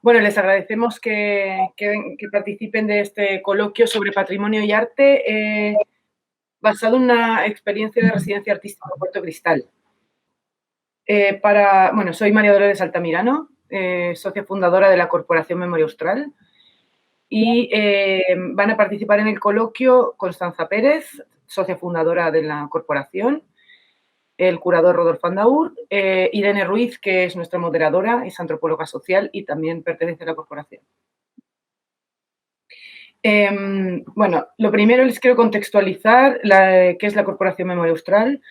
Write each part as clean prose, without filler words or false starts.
Bueno, les agradecemos que participen de este coloquio sobre patrimonio y arte basado en una experiencia de residencia artística en Puerto Cristal. Bueno, soy María Dolores Altamirano, socia fundadora de la Corporación Memoria Austral, y van a participar en el coloquio Constanza Pérez, socia fundadora de la corporación, el curador Rodolfo Andaur, Irene Ruiz, que es nuestra moderadora, es antropóloga social y también pertenece a la corporación. Bueno, lo primero les quiero contextualizar qué es la Corporación Memoria Austral.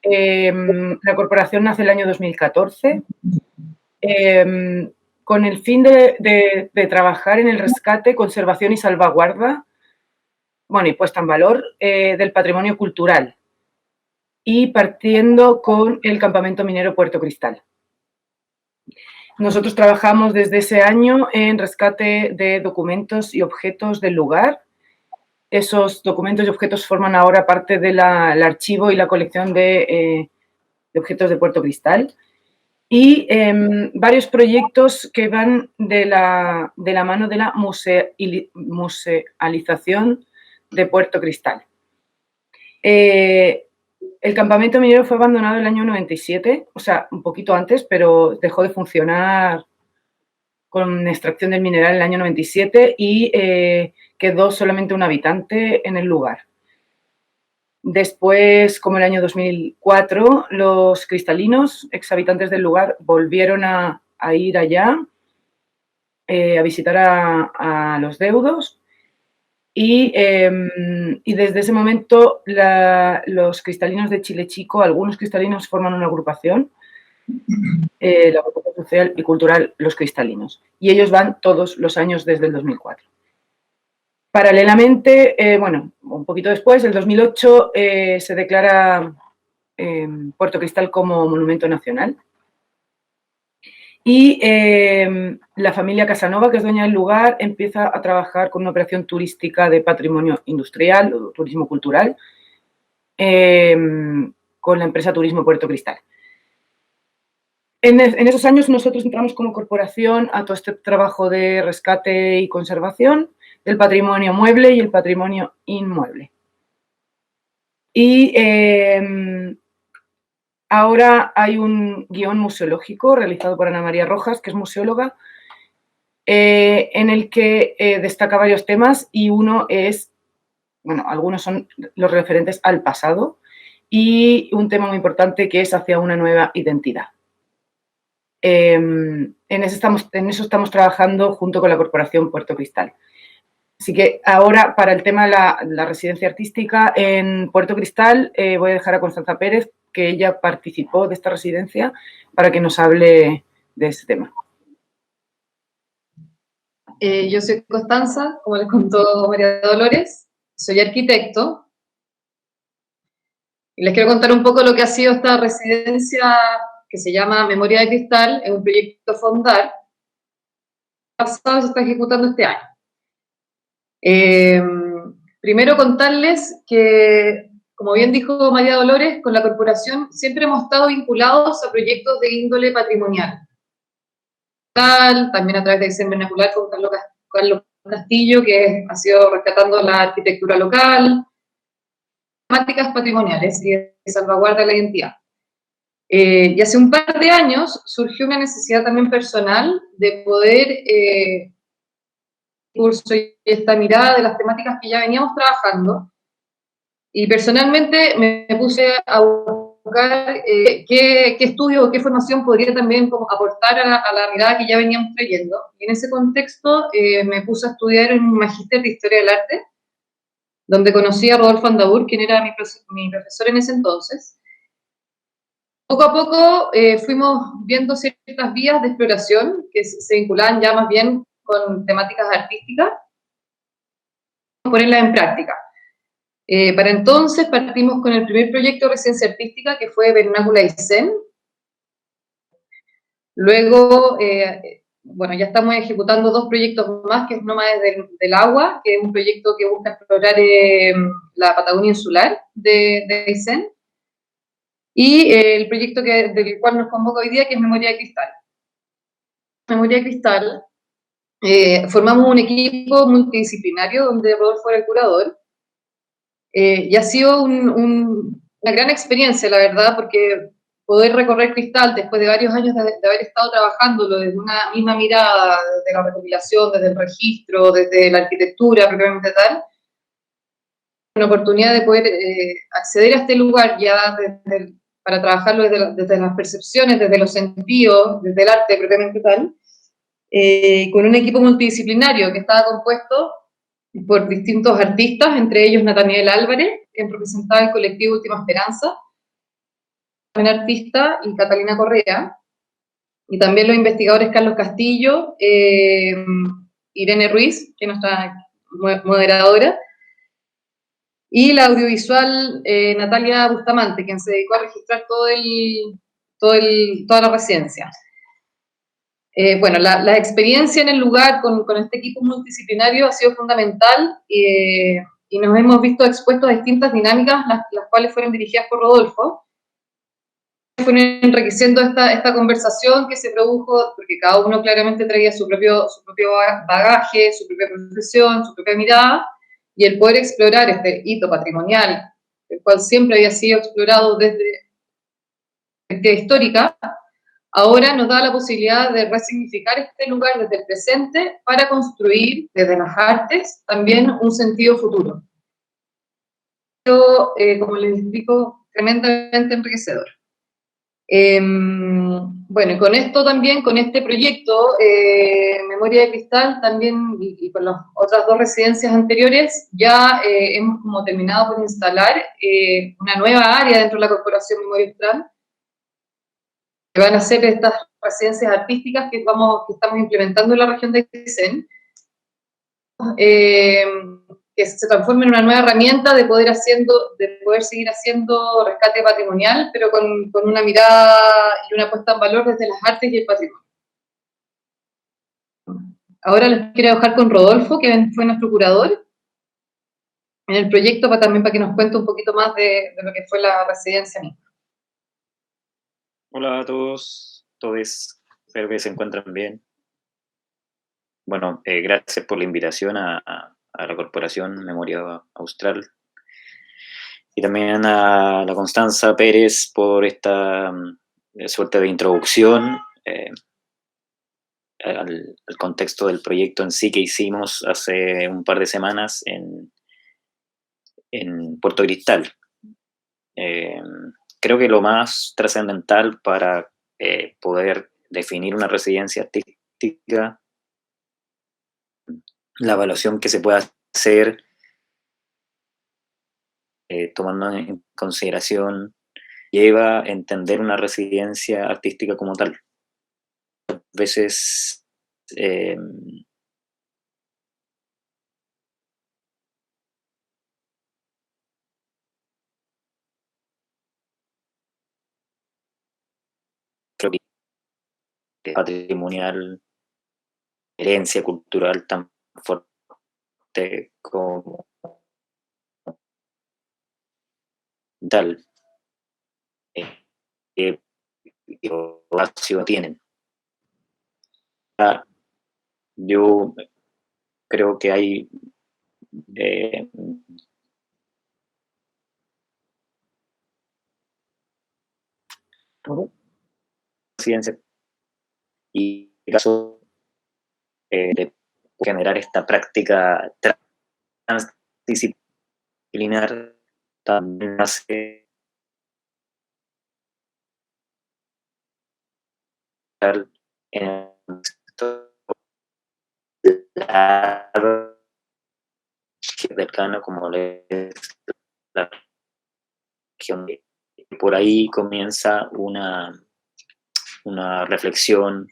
La corporación nace el año 2014 con el fin de trabajar en el rescate, conservación y salvaguarda, bueno, y puesta en valor del patrimonio cultural, y partiendo con el campamento minero Puerto Cristal. Nosotros trabajamos desde ese año en rescate de documentos y objetos del lugar. Esos documentos y objetos forman ahora parte del archivo y la colección de objetos de Puerto Cristal. Y varios proyectos que van de la mano de la musealización de Puerto Cristal. El campamento minero fue abandonado en el año 97, o sea, un poquito antes, pero dejó de funcionar con extracción del mineral en el año 97 y quedó solamente un habitante en el lugar. Después, como el año 2004, los cristalinos, exhabitantes del lugar, volvieron a ir allá a visitar a los deudos y desde ese momento los cristalinos de Chile Chico, algunos cristalinos forman una agrupación, la agrupación social y cultural Los Cristalinos, y ellos van todos los años desde el 2004. Paralelamente, bueno, un poquito después, en el 2008, se declara Puerto Cristal como monumento nacional. Y la familia Casanova, que es dueña del lugar, empieza a trabajar con una operación turística de patrimonio industrial o turismo cultural con la empresa Turismo Puerto Cristal. En esos años nosotros entramos como corporación a todo este trabajo de rescate y conservación del patrimonio mueble y el patrimonio inmueble. Y ahora hay un guión museológico realizado por Ana María Rojas, que es museóloga, en el que destaca varios temas y uno es, bueno, algunos son los referentes al pasado y un tema muy importante que es hacia una nueva identidad. En eso estamos trabajando junto con la Corporación Puerto Cristal. Así que ahora, para el tema de la residencia artística en Puerto Cristal, voy a dejar a Constanza Pérez, que ella participó de esta residencia, para que nos hable de este tema. Yo soy Constanza, como les contó María Dolores, soy arquitecto, y les quiero contar un poco lo que ha sido esta residencia que se llama Memoria de Cristal, es un proyecto Fondar, pasado se está ejecutando este año. Primero contarles que, como bien dijo María Dolores, con la corporación siempre hemos estado vinculados a proyectos de índole patrimonial. También a través de Diseño Vernacular con Carlos Castillo, que ha sido rescatando la arquitectura local, temáticas patrimoniales y de salvaguarda de la identidad. Y hace un par de años surgió una necesidad también personal de poder curso y esta mirada de las temáticas que ya veníamos trabajando, y personalmente me puse a buscar qué estudio o qué formación podría también como aportar a la mirada que ya veníamos trayendo, y en ese contexto me puse a estudiar en un magíster de Historia del Arte, donde conocí a Rodolfo Andaur, quien era mi profesor en ese entonces. Poco a poco fuimos viendo ciertas vías de exploración que se vinculaban ya más bien con temáticas artísticas, ponerlas en práctica. Para entonces partimos con el primer proyecto de residencia artística, que fue Vernácula y Zen. Luego, bueno, ya estamos ejecutando dos proyectos más, que es Nómades del Agua, que es un proyecto que busca explorar la Patagonia insular de Zen. Y el proyecto del cual nos convoca hoy día, que es Memoria de Cristal. Memoria de Cristal, formamos un equipo multidisciplinario donde Rodolfo era el curador, y ha sido una gran experiencia, la verdad, porque poder recorrer Cristal después de varios años de haber estado trabajándolo desde una misma mirada, desde la recopilación, desde el registro, desde la arquitectura propiamente tal, una oportunidad de poder acceder a este lugar ya para trabajarlo desde las percepciones, desde los sentidos, desde el arte propiamente tal, con un equipo multidisciplinario que estaba compuesto por distintos artistas, entre ellos Nathaniel Álvarez, que representaba el colectivo Última Esperanza, también artista, y Catalina Correa, y también los investigadores Carlos Castillo, Irene Ruiz, que es nuestra moderadora, y la audiovisual Natalia Bustamante, quien se dedicó a registrar toda la residencia. Bueno, la experiencia en el lugar con este equipo multidisciplinario ha sido fundamental, y nos hemos visto expuestos a distintas dinámicas, las cuales fueron dirigidas por Rodolfo. Fueron enriqueciendo esta conversación que se produjo, porque cada uno claramente traía su propio bagaje, su propia profesión, su propia mirada, y el poder explorar este hito patrimonial, el cual siempre había sido explorado desde perspectiva histórica, ahora nos da la posibilidad de resignificar este lugar desde el presente para construir desde las artes también un sentido futuro. Como les explico, tremendamente enriquecedor. Bueno, y con esto también, con este proyecto, Memoria de Cristal, también, y con las otras dos residencias anteriores, ya hemos como terminado por instalar una nueva área dentro de la Corporación Memoria Austral, que van a ser estas residencias artísticas que estamos implementando en la región de Aysén, que se transforme en una nueva herramienta de poder seguir haciendo rescate patrimonial, pero con una mirada y una puesta en valor desde las artes y el patrimonio. Ahora les quiero dejar con Rodolfo, que fue nuestro curador en el proyecto, también para que nos cuente un poquito más de lo que fue la residencia misma. Hola a todos, espero que se encuentren bien. Bueno, gracias por la invitación a la Corporación Memoria Austral, y también a la Constanza Pérez por esta suerte de introducción al contexto del proyecto en sí que hicimos hace un par de semanas en Puerto Cristal. Creo que lo más trascendental para poder definir una residencia artística, la evaluación que se puede hacer tomando en consideración, lleva a entender una residencia artística como tal. A veces creo que patrimonial, herencia cultural tan fuerte como tal, que tienen. Yo creo que hay residencia, y en este caso de generar esta práctica transdisciplinar también hace en el lado cercano como es la región. Por ahí comienza una reflexión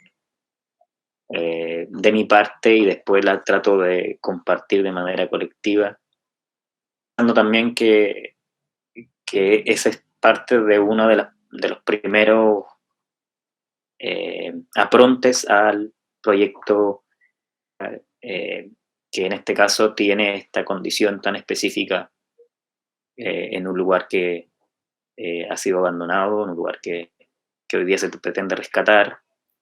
de mi parte, y después la trato de compartir de manera colectiva, pensando también que esa es parte de uno de los primeros aprontes al proyecto, que en este caso tiene esta condición tan específica en un lugar que ha sido abandonado, en un lugar que hoy día se pretende rescatar,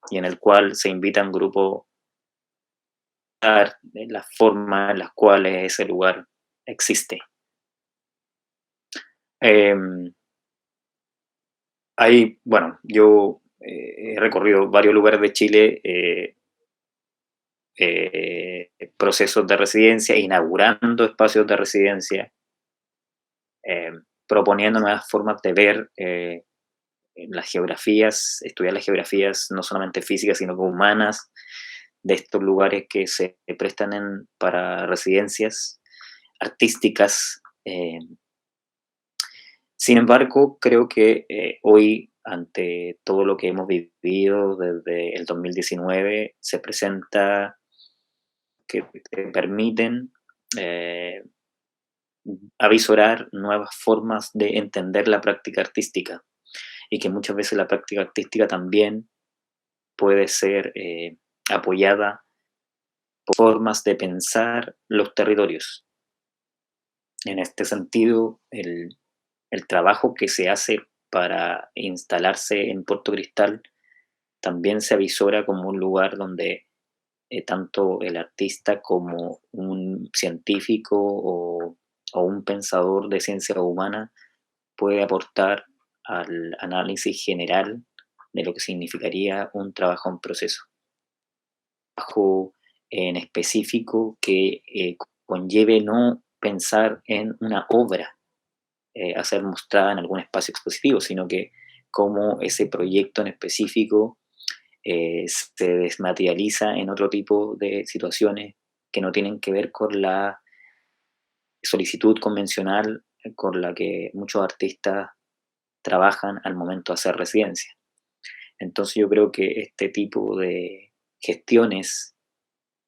y en el cual se invita a un grupo a dar las formas en las cuales ese lugar existe. Bueno, yo he recorrido varios lugares de Chile, procesos de residencia, inaugurando espacios de residencia, proponiendo nuevas formas de ver las geografías, estudiar las geografías no solamente físicas, sino que humanas, de estos lugares que se prestan para residencias artísticas. Sin embargo, creo que hoy, ante todo lo que hemos vivido desde el 2019, se presenta que te permiten avisorar nuevas formas de entender la práctica artística, y que muchas veces la práctica artística también puede ser apoyada por formas de pensar los territorios. En este sentido, el trabajo que se hace para instalarse en Puerto Cristal también se avisora como un lugar donde tanto el artista como un científico o un pensador de ciencia humana puede aportar al análisis general de lo que significaría un trabajo en proceso. Un trabajo en específico que conlleve no pensar en una obra a ser mostrada en algún espacio expositivo, sino que cómo ese proyecto en específico se desmaterializa en otro tipo de situaciones que no tienen que ver con la solicitud convencional con la que muchos artistas trabajan al momento de hacer residencia. Entonces yo creo que este tipo de gestiones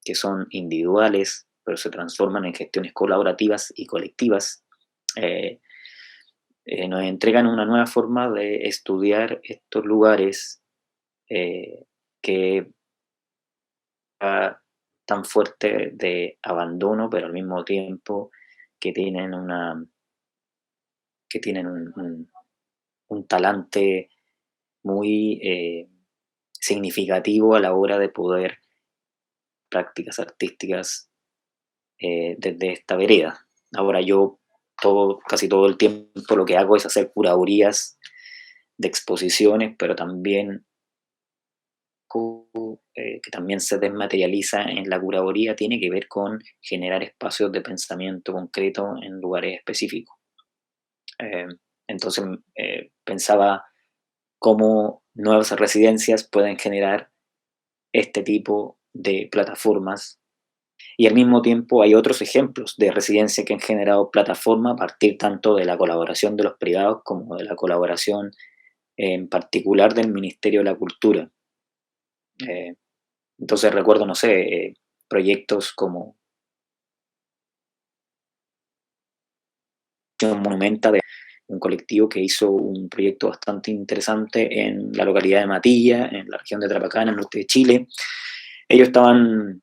que son individuales, pero se transforman en gestiones colaborativas y colectivas, nos entregan una nueva forma de estudiar estos lugares que tan fuerte de abandono, pero al mismo tiempo que tienen un talante muy significativo a la hora de poder prácticas artísticas desde esta vereda. Ahora yo casi todo el tiempo lo que hago es hacer curadurías de exposiciones, pero también que también se desmaterializa en la curaduría tiene que ver con generar espacios de pensamiento concreto en lugares específicos. Entonces pensaba cómo nuevas residencias pueden generar este tipo de plataformas, y al mismo tiempo hay otros ejemplos de residencia que han generado plataformas a partir tanto de la colaboración de los privados como de la colaboración en particular del Ministerio de la Cultura. Entonces recuerdo, no sé, proyectos como Monumenta, de un colectivo que hizo un proyecto bastante interesante en la localidad de Matilla, en la región de Tarapacá, en el norte de Chile. Ellos estaban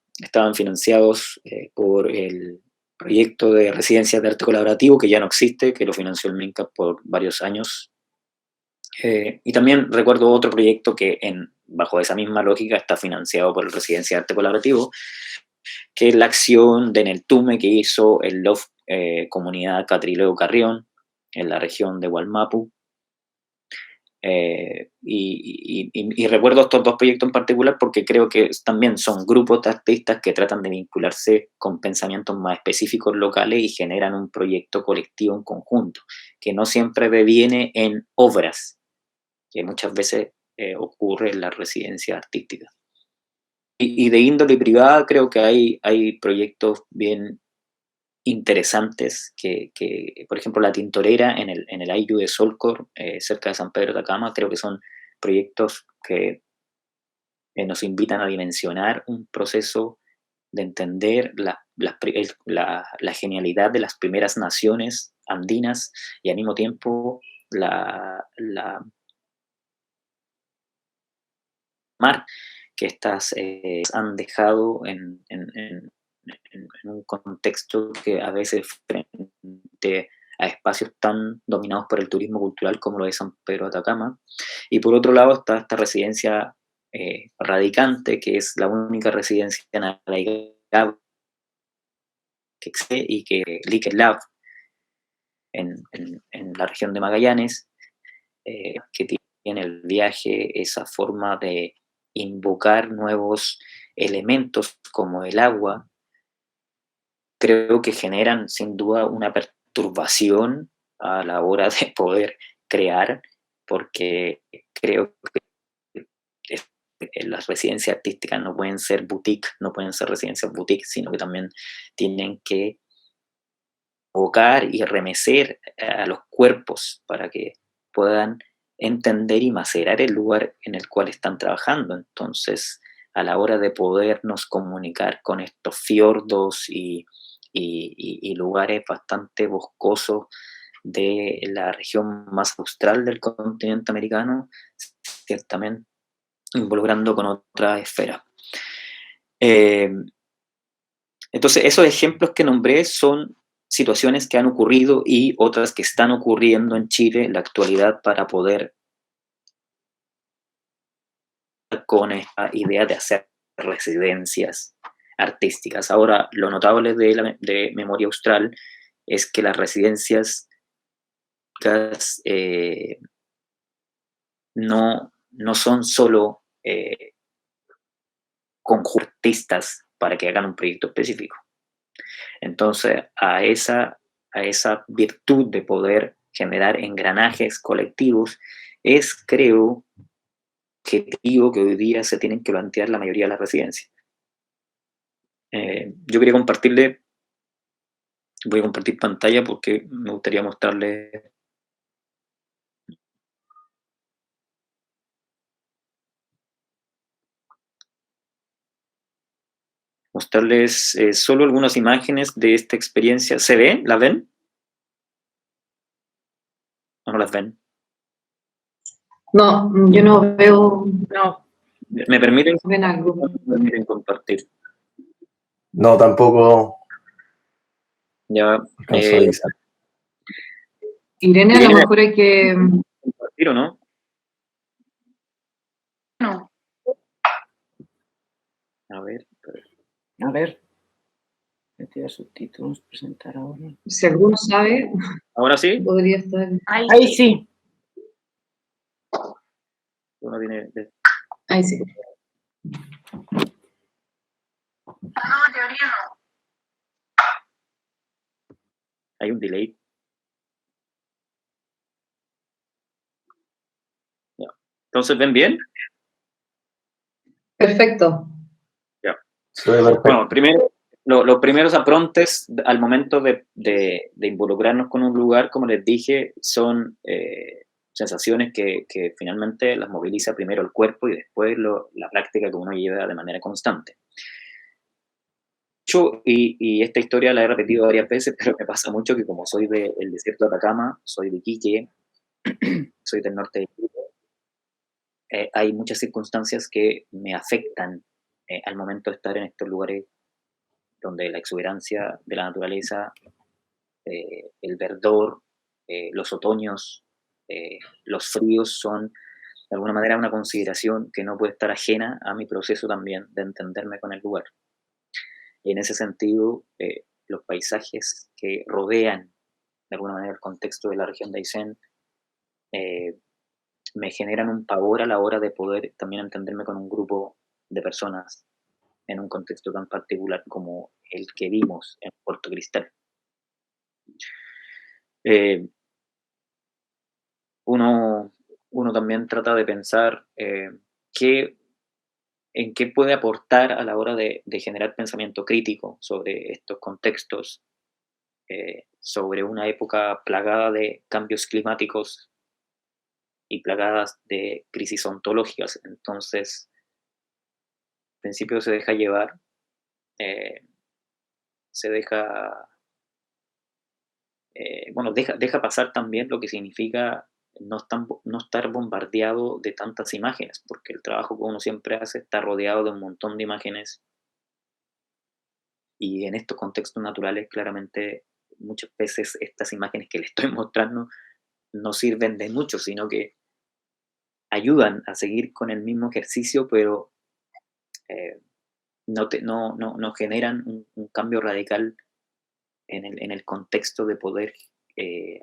financiados por el proyecto de residencias de arte colaborativo, que ya no existe, que lo financió el MINCA por varios años. Y también recuerdo otro proyecto que bajo esa misma lógica está financiado por el Residencia de Arte Colaborativo, que es la acción de Neltume que hizo el LOF Comunidad Catrileo Carrión en la región de Gualmapu. Y recuerdo estos dos proyectos en particular porque creo que también son grupos de artistas que tratan de vincularse con pensamientos más específicos locales y generan un proyecto colectivo en conjunto, que no siempre deviene en obras, que muchas veces ocurre en la residencia artística. Y de índole privada creo que hay proyectos bien interesantes que, por ejemplo, La Tintorera en el Ayllu de Solcor, cerca de San Pedro de Atacama, creo que son proyectos que nos invitan a dimensionar un proceso de entender la genialidad de las primeras naciones andinas y al mismo tiempo la mar que estas han dejado en un contexto que a veces frente a espacios tan dominados por el turismo cultural como lo de San Pedro de Atacama. Y por otro lado está esta residencia radicante, que es la única residencia arraigada que existe, y que Liquid Lab en la región de Magallanes, que tiene el viaje esa forma de invocar nuevos elementos como el agua, creo que generan sin duda una perturbación a la hora de poder crear, porque creo que las residencias artísticas no pueden ser boutique, no pueden ser residencias boutique, sino que también tienen que evocar y remecer a los cuerpos para que puedan entender y macerar el lugar en el cual están trabajando. Entonces, a la hora de podernos comunicar con estos fiordos y lugares bastante boscosos de la región más austral del continente americano, ciertamente involucrando con otras esferas. Entonces, esos ejemplos que nombré son situaciones que han ocurrido y otras que están ocurriendo en Chile en la actualidad para poder con esta idea de hacer residencias artísticas. Ahora, lo notable de Memoria Austral es que las residencias no son solo conjuntistas para que hagan un proyecto específico. Entonces, a esa virtud de poder generar engranajes colectivos es, creo, que hoy día se tienen que plantear la mayoría de las residencias. Yo quería voy a compartir pantalla porque me gustaría mostrarles solo algunas imágenes de esta experiencia. ¿Se ven? ¿La ven? ¿O no las ven? No, yo no veo. No. ¿Me permiten, Ven algo. me permiten compartir? No, tampoco Ya. alcanzó a avisar. Irene, a lo mejor hay que. ¿Compartir o no? No. A ver. A ver. Meter subtítulos, presentar ahora. Si alguno sabe, ¿Ahora sí? podría estar. Ahí sí. Uno tiene... Ahí sí. Hay un delay. Ya. Entonces, ¿ven bien? Perfecto. Ya. Se ve perfecto. Bueno, primero, los primeros aprontes al momento de involucrarnos con un lugar, como les dije, son sensaciones que finalmente las moviliza primero el cuerpo y después la práctica que uno lleva de manera constante. Y esta historia la he repetido varias veces, pero me pasa mucho que como soy del desierto de Atacama, soy de Iquique, soy del norte de Iquique, hay muchas circunstancias que me afectan al momento de estar en estos lugares donde la exuberancia de la naturaleza, el verdor, los otoños, los fríos son de alguna manera una consideración que no puede estar ajena a mi proceso también de entenderme con el lugar. Y en ese sentido, los paisajes que rodean de alguna manera el contexto de la región de Aysén me generan un pavor a la hora de poder también entenderme con un grupo de personas en un contexto tan particular como el que vimos en Puerto Cristal. Uno también trata de pensar en qué puede aportar a la hora de generar pensamiento crítico sobre estos contextos, sobre una época plagada de cambios climáticos y plagadas de crisis ontológicas. Entonces, al principio se deja llevar, se deja, deja pasar también lo que significa no estar bombardeado de tantas imágenes, porque el trabajo que uno siempre hace está rodeado de un montón de imágenes y en estos contextos naturales claramente muchas veces estas imágenes que les estoy mostrando no sirven de mucho, sino que ayudan a seguir con el mismo ejercicio, pero no generan un cambio radical en el contexto de poder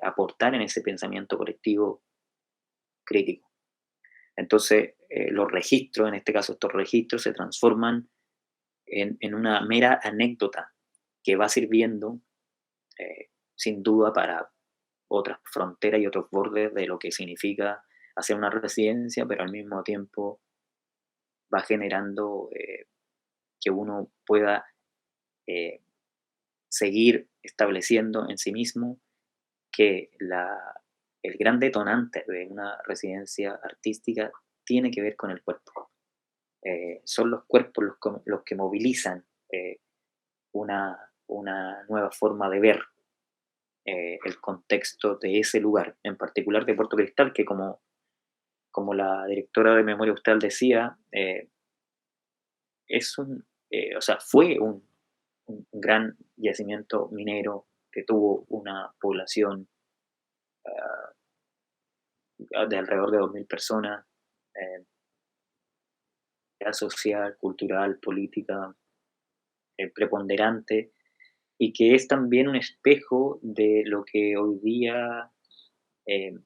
aportar en ese pensamiento colectivo crítico. Entonces, los registros, en este caso estos registros, se transforman en una mera anécdota que va sirviendo, sin duda, para otras fronteras y otros bordes de lo que significa hacer una residencia, pero al mismo tiempo va generando que uno pueda seguir estableciendo en sí mismo que el gran detonante de una residencia artística tiene que ver con el cuerpo. Son los cuerpos los que movilizan una nueva forma de ver el contexto de ese lugar, en particular de Puerto Cristal, que como la directora de Memoria Austral decía, fue un gran yacimiento minero que tuvo una población de alrededor de 2.000 personas, social, cultural, política, preponderante, y que es también un espejo de lo que hoy día se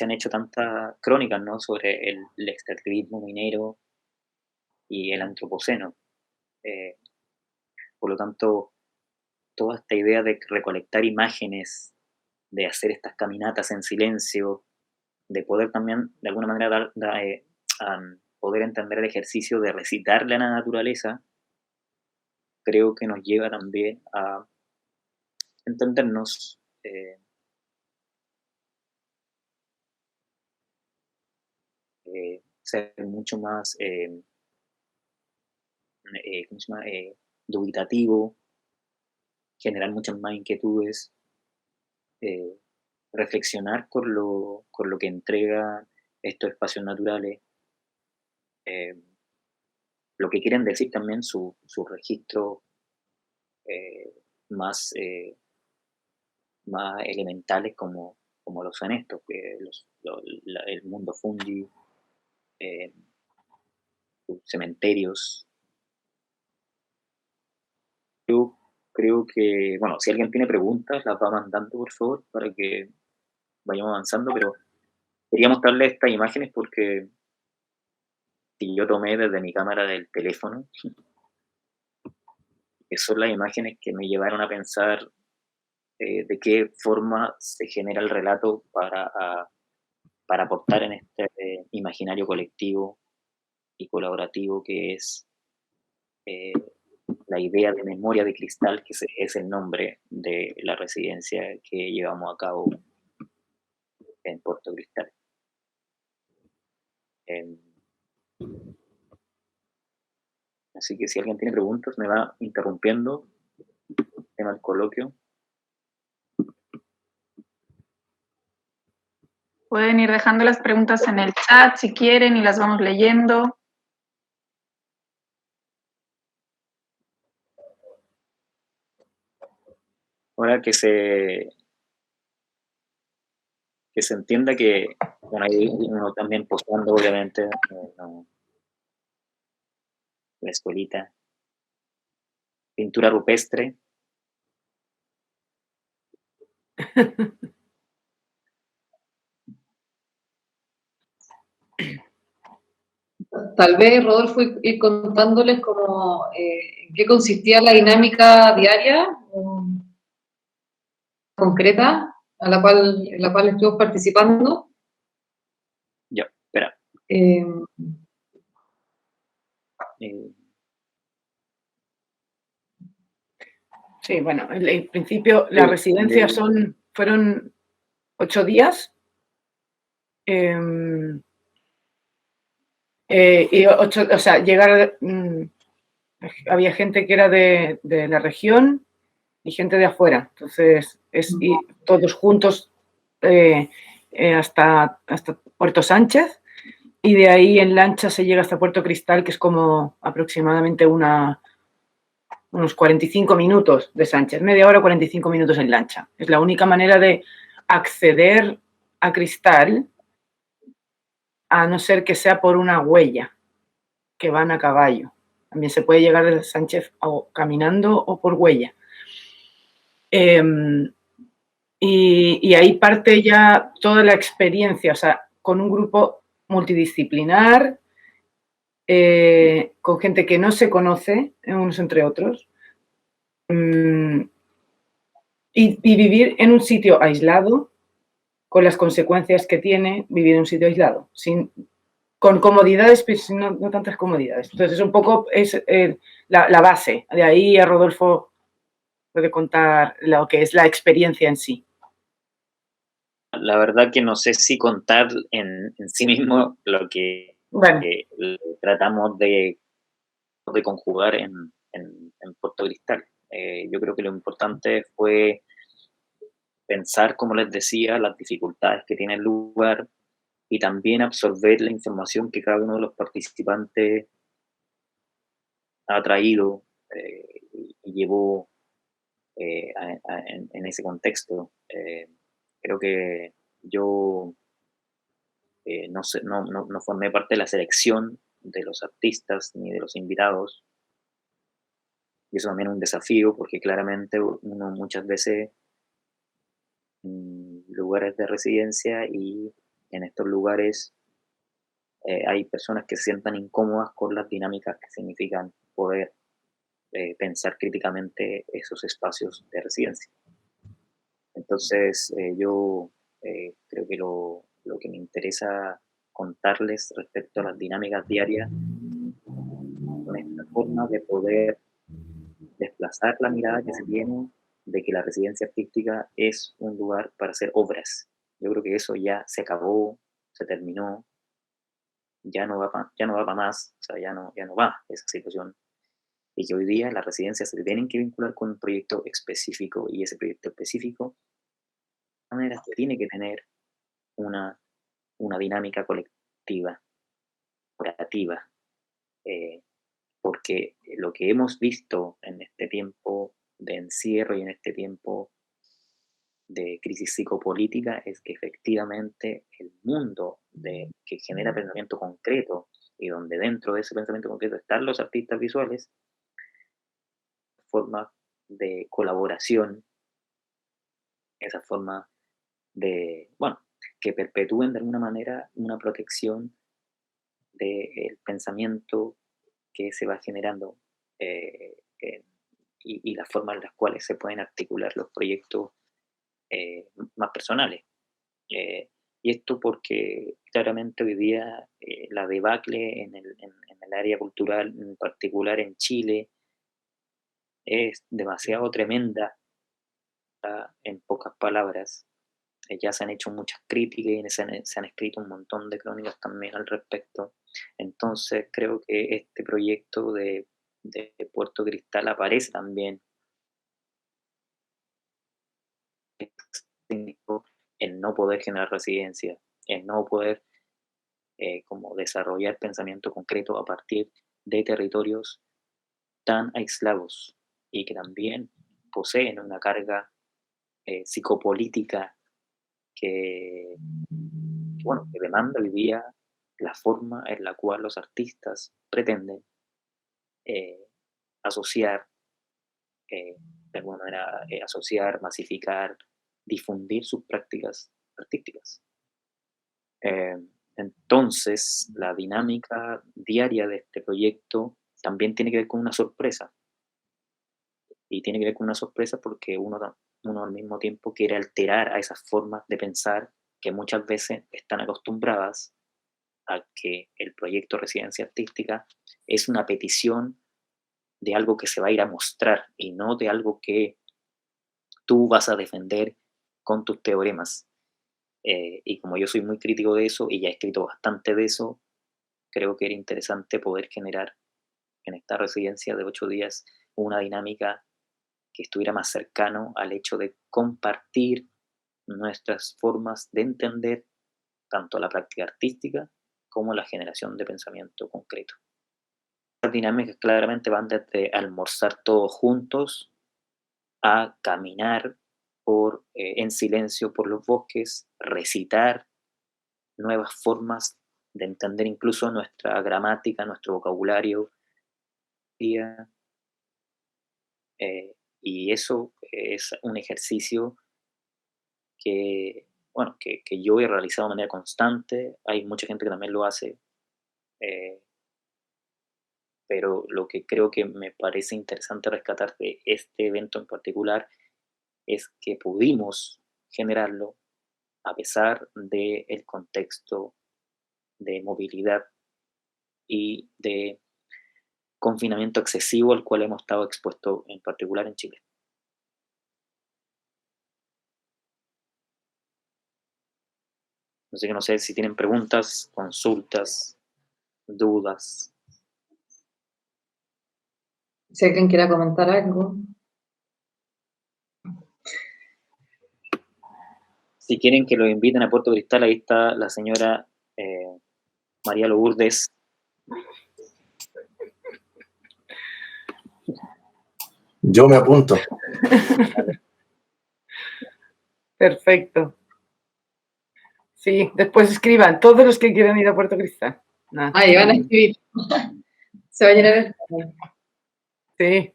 han hecho tantas crónicas, ¿no?, sobre el extractivismo minero y el antropoceno. Por lo tanto, toda esta idea de recolectar imágenes, de hacer estas caminatas en silencio, de poder también, de alguna manera, poder entender el ejercicio de recitarle a la naturaleza, creo que nos lleva también a entendernos ser mucho más ¿cómo se llama? Dubitativo, generar muchas más inquietudes, reflexionar con lo que entregan estos espacios naturales, lo que quieren decir también sus registros más elementales, como lo son estos, que el mundo fungi, cementerios. Yo creo que, bueno, si alguien tiene preguntas, las va mandando, por favor, para que vayamos avanzando, pero quería mostrarles estas imágenes porque si yo tomé desde mi cámara del teléfono, que son las imágenes que me llevaron a pensar de qué forma se genera el relato para aportar en este imaginario colectivo y colaborativo que es la idea de Memoria de Cristal, que es el nombre de la residencia que llevamos a cabo en Puerto Cristal. Así que si alguien tiene preguntas, me va interrumpiendo el tema del coloquio. Pueden ir dejando las preguntas en el chat si quieren y las vamos leyendo. Ahora que se entienda que, bueno, hay uno también postando, obviamente, la escuelita, pintura rupestre. Tal vez, Rodolfo, ir contándoles cómo, en qué consistía la dinámica diaria concreta en la cual estuvimos participando. Ya, espera. Sí, bueno, en principio la residencia fueron 8 días. Y 8, o sea, había gente que era de la región y gente de afuera. Entonces, y todos juntos hasta Puerto Sánchez, y de ahí en lancha se llega hasta Puerto Cristal, que es como aproximadamente unos 45 minutos de Sánchez, media hora, 45 minutos en lancha. Es la única manera de acceder a Cristal a no ser que sea por una huella, que van a caballo. También se puede llegar a Sánchez o caminando o por huella. Y ahí parte ya toda la experiencia, o sea, con un grupo multidisciplinar, con gente que no se conoce unos entre otros, y vivir en un sitio aislado, con las consecuencias que tiene vivir en un sitio aislado, con comodidades, pero no tantas comodidades. Entonces, un poco es la base. De ahí a Rodolfo puede contar lo que es la experiencia en sí. La verdad que no sé si contar en sí mismo lo que tratamos de conjugar en Puerto Cristal. Yo creo que lo importante fue pensar, como les decía, las dificultades que tiene el lugar y también absorber la información que cada uno de los participantes ha traído y llevó en ese contexto. Creo que yo no formé parte de la selección de los artistas ni de los invitados. Y eso también es un desafío porque claramente uno muchas veces en lugares de residencia y en estos lugares hay personas que se sientan incómodas con las dinámicas que significan poder pensar críticamente esos espacios de residencia. Entonces, yo creo que lo que me interesa contarles respecto a las dinámicas diarias son esta forma de poder desplazar la mirada que se tiene de que la residencia artística es un lugar para hacer obras. Yo creo que eso ya se acabó, se terminó, ya no va para más, o sea, ya no va esa situación. Y que hoy día las residencias se tienen que vincular con un proyecto específico y ese proyecto específico de manera que tiene que tener una dinámica colectiva, operativa, porque lo que hemos visto en este tiempo de encierro y en este tiempo de crisis psicopolítica es que efectivamente el mundo que genera pensamiento concreto y donde dentro de ese pensamiento concreto están los artistas visuales, forma de colaboración, esa forma de, bueno, que perpetúen de alguna manera una protección del pensamiento que se va generando y las formas en las cuales se pueden articular los proyectos más personales. Y esto porque claramente hoy día la debacle en el área cultural, en particular en Chile, es demasiado tremenda, en pocas palabras. Ya se han hecho muchas críticas y se han escrito un montón de crónicas también al respecto. Entonces creo que este proyecto de Puerto Cristal aparece también en no poder generar residencia, en no poder como desarrollar pensamiento concreto a partir de territorios tan aislados y que también poseen una carga psicopolítica que demanda hoy día la forma en la cual los artistas pretenden asociar, de alguna manera, asociar, masificar, difundir sus prácticas artísticas. Entonces, la dinámica diaria de este proyecto también tiene que ver con una sorpresa. Y tiene que ver con una sorpresa porque uno al mismo tiempo quiere alterar a esas formas de pensar que muchas veces están acostumbradas a que el proyecto Residencia Artística es una petición de algo que se va a ir a mostrar y no de algo que tú vas a defender con tus teoremas. Y como yo soy muy crítico de eso y ya he escrito bastante de eso, creo que era interesante poder generar en esta residencia de 8 días una dinámica que estuviera más cercano al hecho de compartir nuestras formas de entender tanto la práctica artística como la generación de pensamiento concreto. Las dinámicas claramente van desde almorzar todos juntos a caminar en silencio por los bosques, recitar nuevas formas de entender incluso nuestra gramática, nuestro vocabulario, y eso es un ejercicio que, bueno, que yo he realizado de manera constante. Hay mucha gente que también lo hace, pero lo que creo que me parece interesante rescatar de este evento en particular es que pudimos generarlo a pesar del contexto de movilidad y de confinamiento excesivo al cual hemos estado expuestos, en particular en Chile. Así que no sé si tienen preguntas, consultas, dudas. Si alguien quiera comentar algo. Si quieren que los inviten a Puerto Cristal, ahí está la señora María Lourdes. Yo me apunto. Perfecto. Sí, después escriban todos los que quieran ir a Puerto Cristal. Nada. Ahí van a escribir. Se va a llenar el... Sí,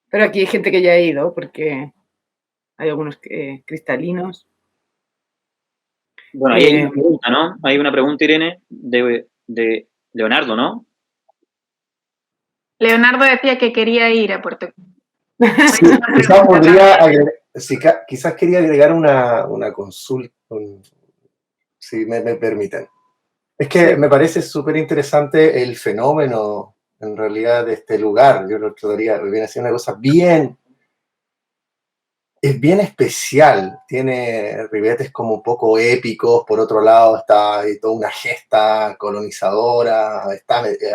pero aquí hay gente que ya ha ido porque hay algunos cristalinos. Bueno, ahí hay una pregunta, ¿no? Hay una pregunta, Irene, de Leonardo, ¿no? Leonardo decía que quería ir a Puerto Sí, quizás quería agregar una consulta, si me permiten. Es que Sí. me parece súper interesante el fenómeno, en realidad, de este lugar. Yo lo trataría, viene a ser una cosa es bien especial. Tiene ribetes como un poco épicos. Por otro lado, está toda una gesta colonizadora.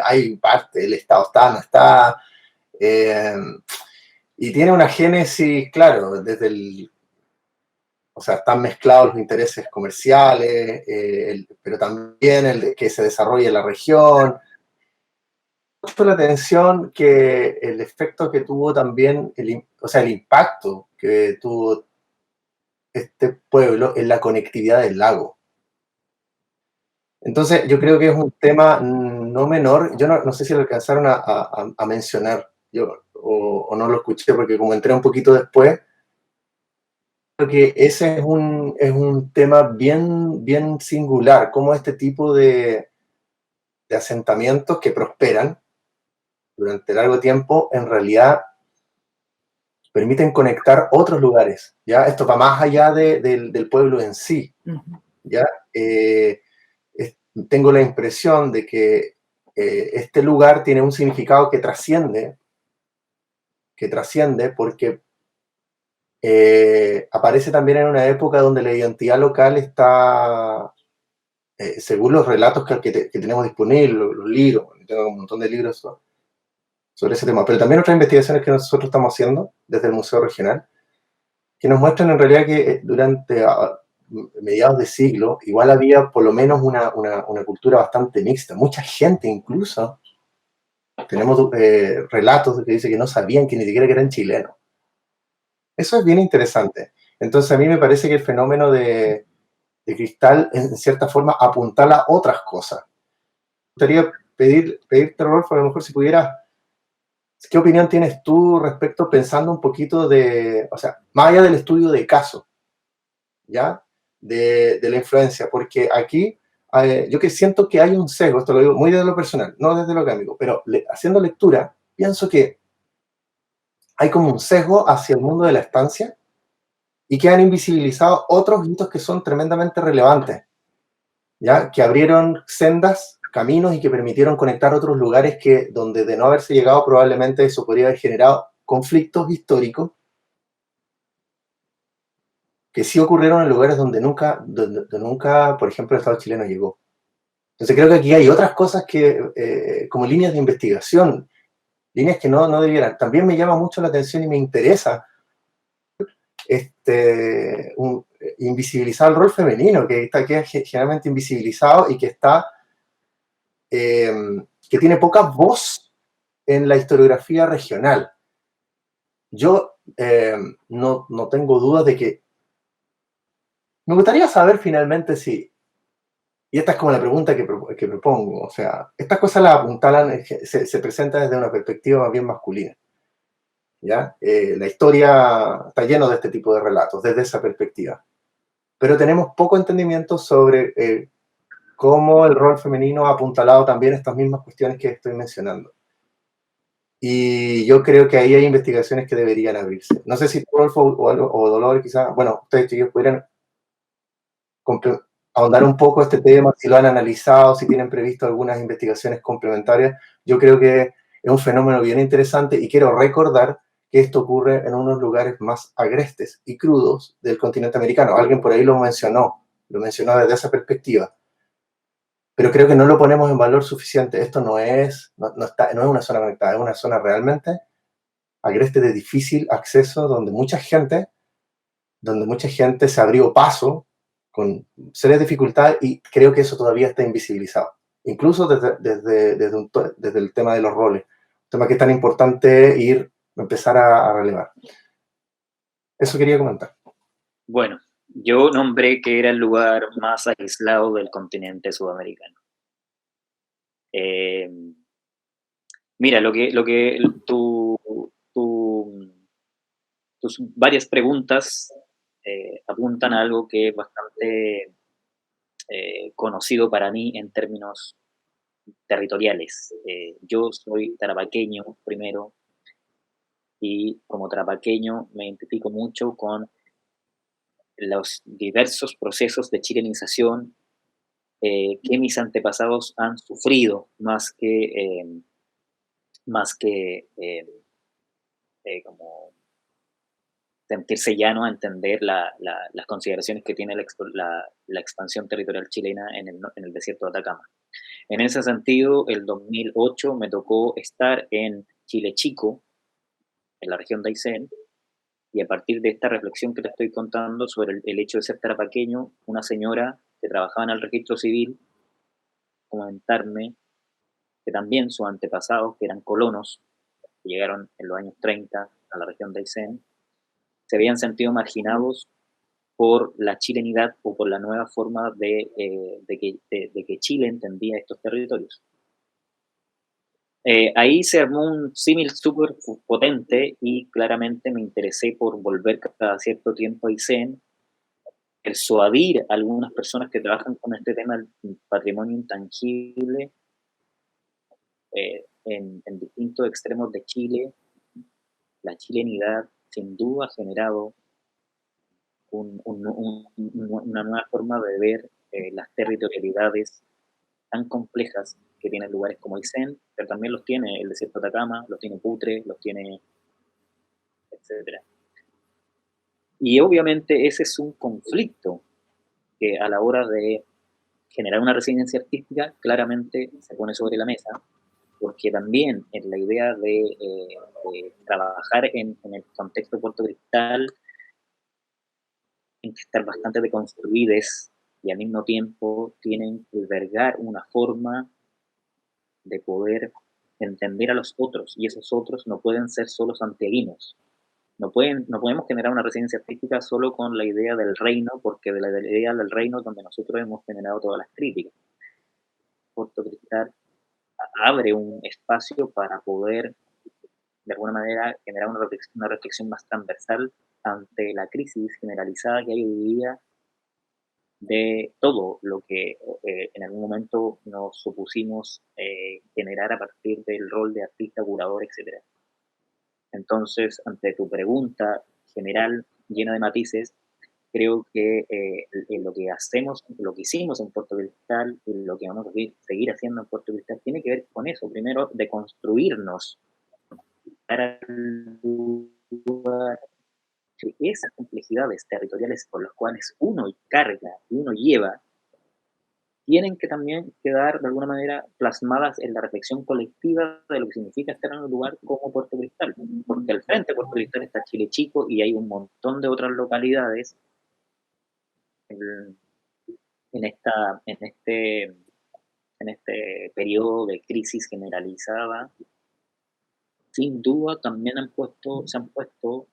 Hay parte, el Estado está, no está. Y tiene una génesis, claro, o sea, están mezclados los intereses comerciales, pero también el de que se desarrolle en la región. Mucho la atención que el efecto que tuvo también, o sea, el impacto que tuvo este pueblo en la conectividad del lago. Entonces, yo creo que es un tema no menor. Yo no sé si lo alcanzaron a mencionar, o no lo escuché, porque como entré un poquito después, creo que ese es un tema bien singular, como este tipo de asentamientos que prosperan durante largo tiempo, en realidad permiten conectar otros lugares, ¿ya? Esto va más allá del pueblo en sí, ¿ya? Tengo la impresión de que este lugar tiene un significado que trasciende porque aparece también en una época donde la identidad local está, según los relatos que tenemos disponibles, los libros, tengo un montón de libros sobre ese tema, pero también otras investigaciones que nosotros estamos haciendo desde el Museo Regional, que nos muestran en realidad que durante mediados de siglo igual había por lo menos una cultura bastante mixta, mucha gente incluso, tenemos relatos que dicen que no sabían que ni siquiera que eran chilenos. Eso es bien interesante. Entonces a mí me parece que el fenómeno de Cristal en cierta forma apuntala a otras cosas. Me gustaría pedirte, Rodolfo, a lo mejor si pudieras, ¿qué opinión tienes tú respecto, pensando un poquito o sea, más allá del estudio de caso, ¿ya? De la influencia, porque aquí yo que siento que hay un sesgo, esto lo digo muy desde lo personal, no desde lo académico, pero haciendo lectura, pienso que hay como un sesgo hacia el mundo de la estancia y que han invisibilizado otros hitos que son tremendamente relevantes, ¿ya? Que abrieron sendas, caminos y que permitieron conectar otros lugares donde de no haberse llegado probablemente eso podría haber generado conflictos históricos que sí ocurrieron en lugares donde nunca, por ejemplo, el Estado chileno llegó. Entonces creo que aquí hay otras cosas que, como líneas de investigación, líneas que no debieran. También me llama mucho la atención y me interesa invisibilizar el rol femenino, que es generalmente invisibilizado y que tiene poca voz en la historiografía regional. Yo no tengo dudas de que me gustaría saber finalmente si Y esta es como la pregunta que propongo. O sea, estas cosas las apuntalan, se presentan desde una perspectiva más bien masculina. ¿Ya? La historia está llena de este tipo de relatos, desde esa perspectiva. Pero tenemos poco entendimiento sobre cómo el rol femenino ha apuntalado también estas mismas cuestiones que estoy mencionando. Y yo creo que ahí hay investigaciones que deberían abrirse. No sé si Rodolfo o Dolores quizás, bueno, ustedes chicos pudieran ahondar un poco este tema, si lo han analizado, si tienen previsto algunas investigaciones complementarias. Yo creo que es un fenómeno bien interesante y quiero recordar que esto ocurre en unos lugares más agrestes y crudos del continente americano. Alguien por ahí lo mencionó desde esa perspectiva. Pero creo que no lo ponemos en valor suficiente. Esto no es una zona conectada, es una zona realmente agreste de difícil acceso, donde mucha gente se abrió paso con serias dificultades, y creo que eso todavía está invisibilizado, incluso desde el tema de los roles, un tema que es tan importante empezar a relevar. Eso quería comentar. Bueno, yo nombré que era el lugar más aislado del continente sudamericano. Mira, tus varias preguntas apuntan a algo que es bastante conocido para mí en términos territoriales. Yo soy tarapaqueño primero, y como tarapaqueño me identifico mucho con los diversos procesos de chilenización que mis antepasados han sufrido, más que como sentirse llano a entender las consideraciones que tiene la expansión territorial chilena en el desierto de Atacama. En ese sentido, el 2008 me tocó estar en Chile Chico, en la región de Aysén, y a partir de esta reflexión que te estoy contando sobre el hecho de ser tarapaqueño, una señora que trabajaba en el registro civil, comentarme que también sus antepasados, que eran colonos, que llegaron en los años 30 a la región de Aysén, se habían sentido marginados por la chilenidad o por la nueva forma de que Chile entendía estos territorios. Ahí se armó un símil súper potente, y claramente me interesé por volver cada cierto tiempo a Aysén, persuadir a algunas personas que trabajan con este tema del patrimonio intangible en distintos extremos de Chile. La chilenidad sin duda ha generado una nueva forma de ver las territorialidades tan complejas que tienen lugares como Aysén, pero también los tiene el desierto de Atacama, los tiene Putre, los tiene, etcétera. Y obviamente ese es un conflicto que a la hora de generar una residencia artística claramente se pone sobre la mesa, porque también en la idea de trabajar en el contexto de Puerto Cristal, tienen que estar bastante deconstruidas y al mismo tiempo tienen que albergar una forma de poder entender a los otros, y esos otros no pueden ser solo santiaguinos. No podemos generar una residencia artística solo con la idea del reino, porque de la idea del reino es donde nosotros hemos generado todas las críticas. Puerto Cristal abre un espacio para poder, de alguna manera, generar una reflexión más transversal ante la crisis generalizada que hay hoy día de todo lo que en algún momento nos supusimos generar a partir del rol de artista, curador, etc. Entonces, ante tu pregunta general, llena de matices, creo que lo que hacemos, lo que hicimos en Puerto Cristal y lo que vamos a seguir haciendo en Puerto Cristal tiene que ver con eso. Primero, de construirnos para que esas complejidades territoriales por las cuales uno carga y uno lleva, tienen que también quedar de alguna manera plasmadas en la reflexión colectiva de lo que significa estar en un lugar como Puerto Cristal, porque al frente de Puerto Cristal está Chile Chico y hay un montón de otras localidades en este periodo de crisis generalizada. Sin duda también se han puesto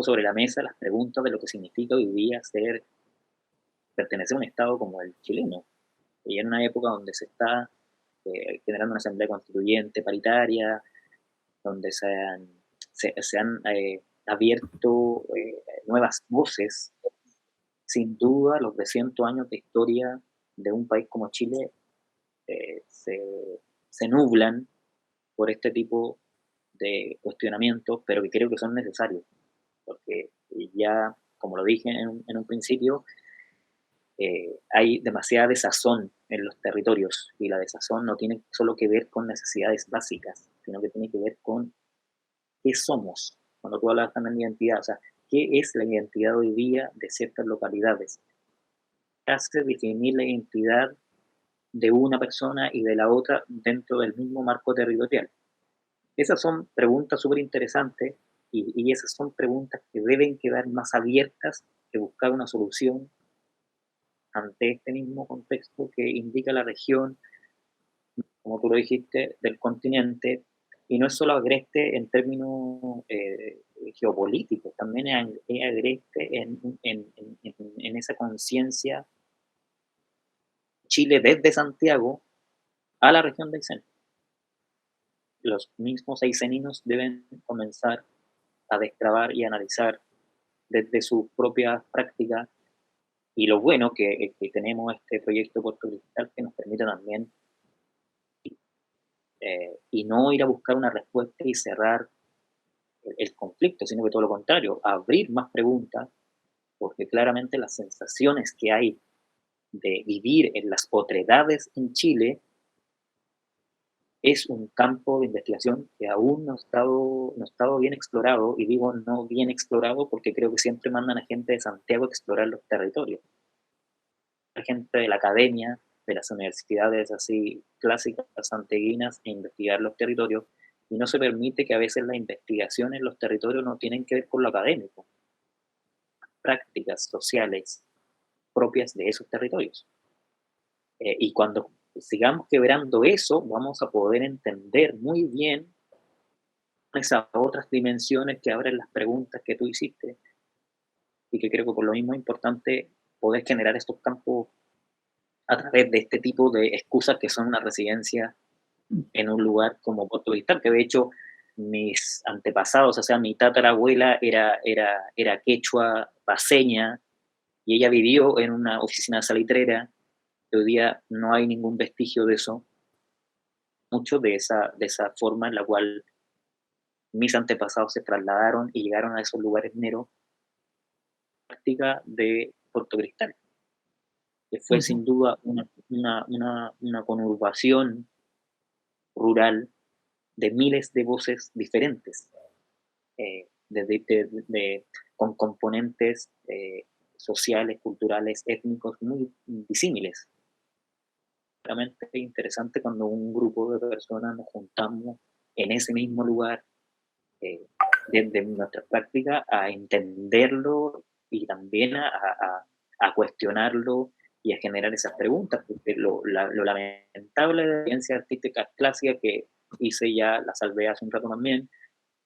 sobre la mesa las preguntas de lo que significa hoy día ser pertenecer a un Estado como el chileno. Y en una época donde se está generando una asamblea constituyente paritaria, donde se han abierto nuevas voces, sin duda los 200 años de historia de un país como Chile se nublan por este tipo de cuestionamientos, pero que creo que son necesarios, porque ya, como lo dije en un principio, hay demasiada desazón en los territorios, y la desazón no tiene solo que ver con necesidades básicas, sino que tiene que ver con qué somos. Cuando tú hablas también de identidad, o sea, ¿qué es la identidad hoy día de ciertas localidades? ¿Qué hace definir la identidad de una persona y de la otra dentro del mismo marco territorial? Esas son preguntas súper interesantes, y esas son preguntas que deben quedar más abiertas que buscar una solución ante este mismo contexto que indica la región, como tú lo dijiste, del continente, y no es solo agreste en términos geopolíticos, también es agreste en esa conciencia. Chile desde Santiago a la región de Aysén. Los mismos ayseninos deben comenzar a destrabar y analizar desde su propia práctica, y lo bueno que tenemos este proyecto Puerto Cristal, que nos permite también y no ir a buscar una respuesta y cerrar el conflicto, sino que todo lo contrario, abrir más preguntas, porque claramente las sensaciones que hay de vivir en las otredades en Chile es un campo de investigación que aún no ha estado bien explorado, y digo no bien explorado porque creo que siempre mandan a gente de Santiago a explorar los territorios. Hay gente de la academia, de las universidades así clásicas santiaguinas, a investigar los territorios, y no se permite que a veces la investigación en los territorios no tienen que ver con lo académico, prácticas sociales propias de esos territorios. Y cuando sigamos quebrando eso, vamos a poder entender muy bien esas otras dimensiones que abren las preguntas que tú hiciste, y que creo que por lo mismo es importante poder generar estos campos a través de este tipo de excusas que son una residencia en un lugar como Puerto Cristal, que de hecho mis antepasados, o sea, mi tatarabuela era quechua paseña, y ella vivió en una oficina salitrera. Hoy día no hay ningún vestigio de eso, mucho de esa forma en la cual mis antepasados se trasladaron y llegaron a esos lugares mineros, práctica de Puerto Cristal, que fue sin duda una conurbación rural de miles de voces diferentes, con componentes sociales, culturales, étnicos muy disímiles. Realmente interesante cuando un grupo de personas nos juntamos en ese mismo lugar, desde nuestra práctica, a entenderlo y también a cuestionarlo y a generar esas preguntas, porque lo lamentable de la ciencia artística clásica, que hice ya la salvé hace un rato también,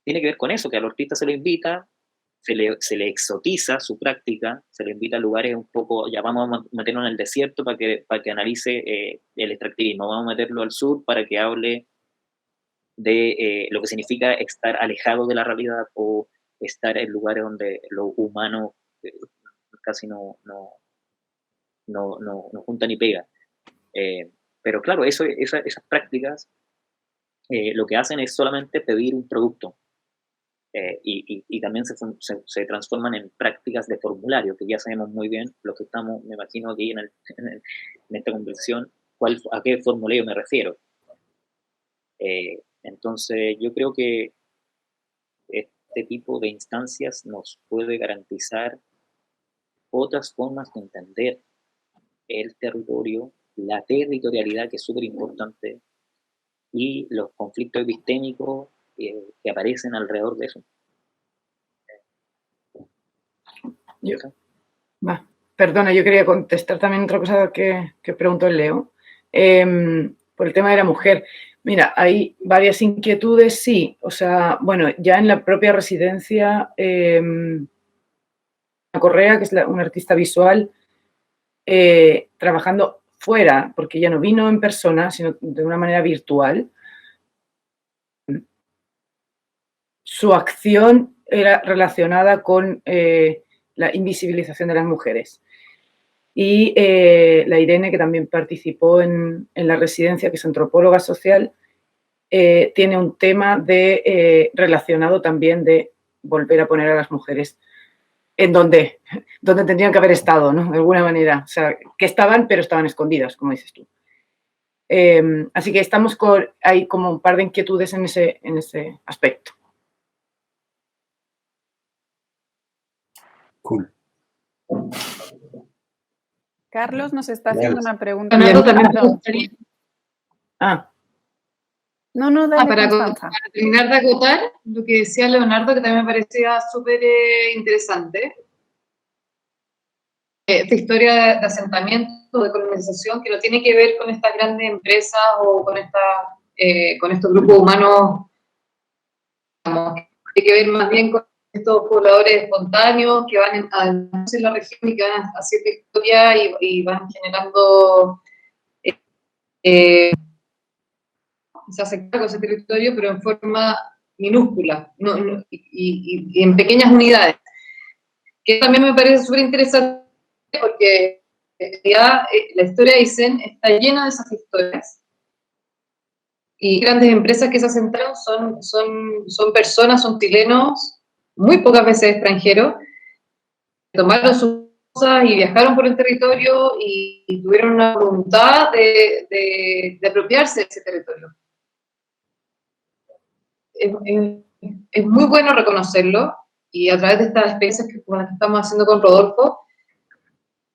tiene que ver con eso, que al artista se lo invita, se le exotiza su práctica, se le invita a lugares un poco, ya vamos a meterlo en el desierto para que analice el extractivismo, vamos a meterlo al sur para que hable de lo que significa estar alejado de la realidad, o estar en lugares donde lo humano casi no junta ni pega. Pero claro, esas prácticas lo que hacen es solamente pedir un producto, y también se transforman en prácticas de formulario, que ya sabemos muy bien los que estamos, me imagino, aquí en esta convención, a qué formulario me refiero. Entonces, yo creo que este tipo de instancias nos puede garantizar otras formas de entender el territorio, la territorialidad, que es súper importante, y los conflictos epistémicos que aparecen alrededor de eso. Perdona, yo quería contestar también otra cosa que preguntó el Leo, por el tema de la mujer. Mira, hay varias inquietudes, sí. O sea, bueno, ya en la propia residencia, Correa, que es una artista visual, trabajando fuera, porque ella no vino en persona, sino de una manera virtual. Su acción era relacionada con la invisibilización de las mujeres. Y la Irene, que también participó en la residencia, que es antropóloga social, tiene un tema relacionado también de volver a poner a las mujeres en donde tendrían que haber estado, ¿no? De alguna manera. O sea, que estaban, pero estaban escondidas, como dices tú. Así que hay como un par de inquietudes en ese aspecto. Cool. Carlos nos está haciendo una pregunta. Leonardo también me Perdón. gustaría. No, dale, Para Constanza. terminar de acotar lo que decía Leonardo, que también me parecía súper interesante. Esta historia de asentamiento, de colonización, que no tiene que ver con estas grandes empresas o con estos grupos humanos, digamos, tiene que ver más bien con estos pobladores espontáneos que van en la región y que van haciendo historia y van generando se hace cargo de ese territorio, pero en forma minúscula y en pequeñas unidades. Que también me parece súper interesante porque ya, la historia de Aysén está llena de esas historias. Y grandes empresas que se asentaron son personas, son chilenos, muy pocas veces extranjeros, que tomaron sus cosas y viajaron por el territorio y tuvieron una voluntad de apropiarse de ese territorio. Es muy bueno reconocerlo y a través de estas experiencias que estamos haciendo con Rodolfo,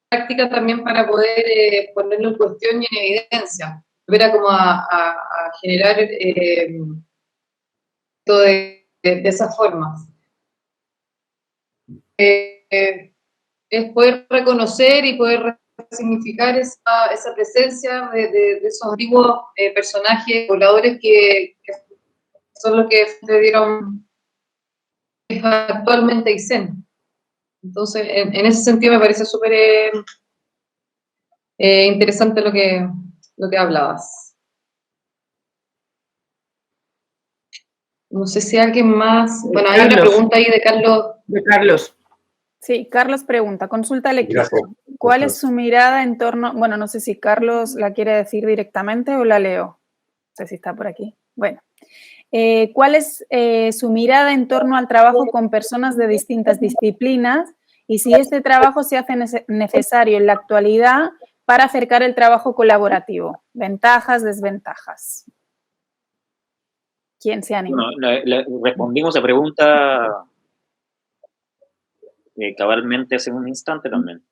práctica también para poder ponerlo en cuestión y en evidencia, volver a generar todo de esas formas. Es poder reconocer y poder significar esa presencia de esos antiguos personajes, pobladores que son los que le dieron actualmente Aysén. Entonces, en ese sentido me parece súper interesante lo que hablabas. No sé si alguien más... Bueno, hay una pregunta ahí de Carlos. De Carlos. Sí, Carlos pregunta, consulta al equipo. Gracias. ¿Cuál es su mirada en torno, bueno, no sé si Carlos la quiere decir directamente o la leo? No sé si está por aquí. Bueno, ¿cuál es su mirada en torno al trabajo con personas de distintas disciplinas y si este trabajo se hace necesario en la actualidad para acercar el trabajo colaborativo? Ventajas, desventajas. ¿Quién se anima? Bueno, respondimos a pregunta cabalmente hace un instante también.